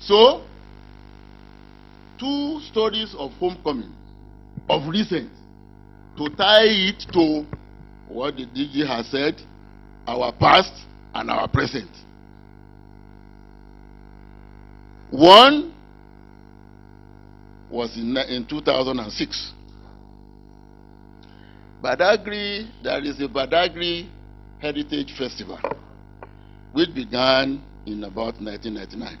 So, 2 stories of homecoming of recent to tie it to what the DG has said, our past and our present. One was in 2006. Badagry, there is a Badagry Heritage Festival, which began in about 1999.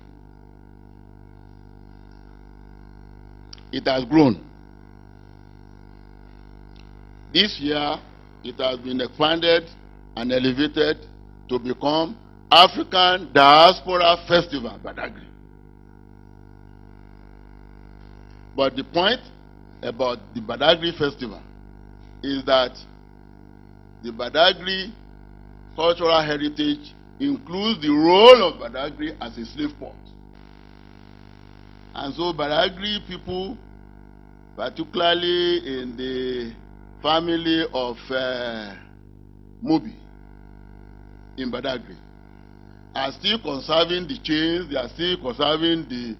It has grown. This year, it has been expanded and elevated to become African Diaspora Festival, Badagry. But the point about the Badagry Festival is that the Badagry cultural heritage includes the role of Badagry as a slave port. And so Badagry people, particularly in the family of Mobi in Badagry, are still conserving the chains, they are still conserving the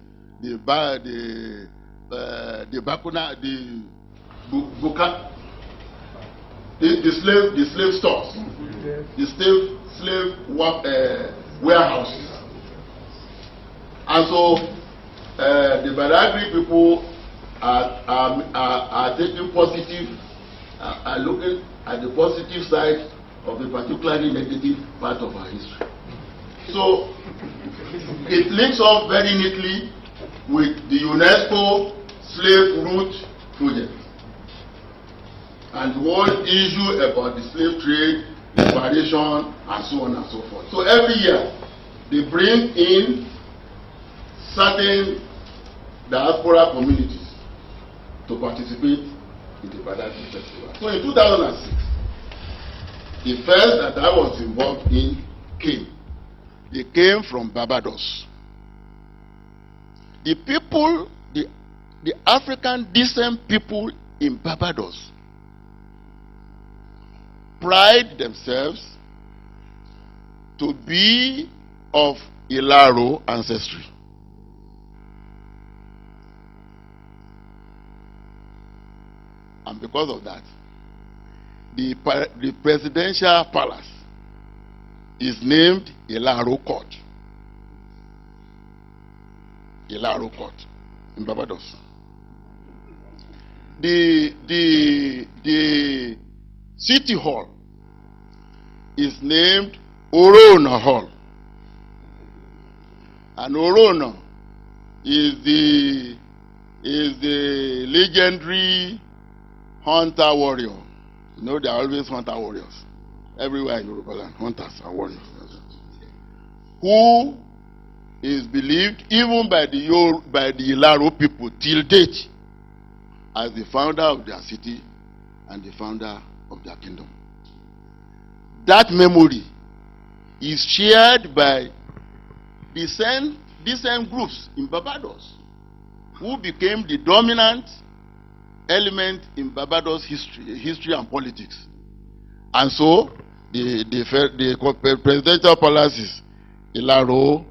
bakuna, the buka, the slave stores, the slave warehouses. And so the Badagry people are taking positive, are looking at the positive side of the particularly negative part of our history. So it links up very neatly with the UNESCO Slave Route Project and the whole issue about the slave trade, liberation, and so on and so forth. So every year they bring in certain diaspora communities to participate in the Badagry Festival. So in 2006, the first that I was involved in came. They came from Barbados. The people, the African descent people in Barbados pride themselves to be of Ilaro ancestry. And because of that, the presidential palace is named Ilaro Court. Ilaro Court in Barbados. The city hall is named Orona Hall. And Orona is the legendary hunter warrior. You know, there are always hunter warriors everywhere in Yoruba land, hunters and warriors, who is believed even by the Ilaro people till date as the founder of their city and the founder of their kingdom. That memory is shared by descent groups in Barbados, who became the dominant element in Barbados history and politics. And so the presidential palace is Ilaro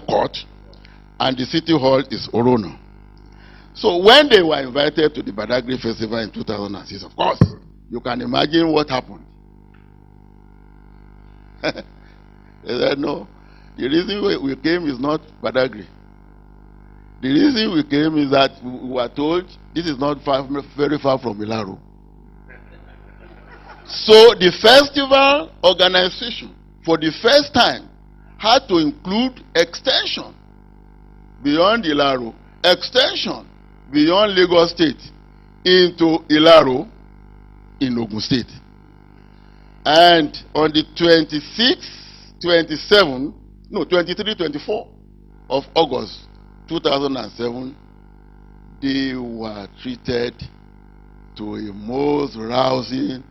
Court, and the city hall is Orona. So when they were invited to the Badagry Festival in 2006, of course, you can imagine what happened. They said, no, the reason we came is not Badagry. The reason we came is that we were told this is not very far from Ilaro. So the festival organization, for the first time, had to include extension beyond Ilaro, extension beyond Lagos State into Ilaro in Ogun State. And on the 23, 24 of August 2007, they were treated to a most rousing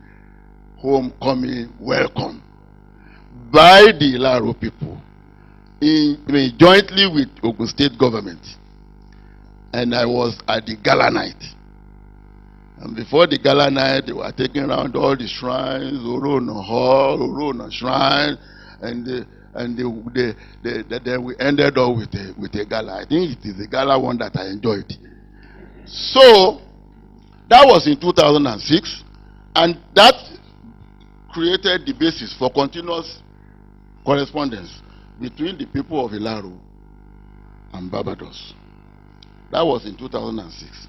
homecoming welcome by the Ilaro people, jointly with Ogun State government. And I was at the gala night. And before the gala night, they were taking around all the shrines, Orona Hall, Orona Shrine, and and then we ended up with a gala. I think it is the gala one that I enjoyed. So that was in 2006, and that created the basis for continuous correspondence between the people of Ilaro and Barbados. That was in 2006.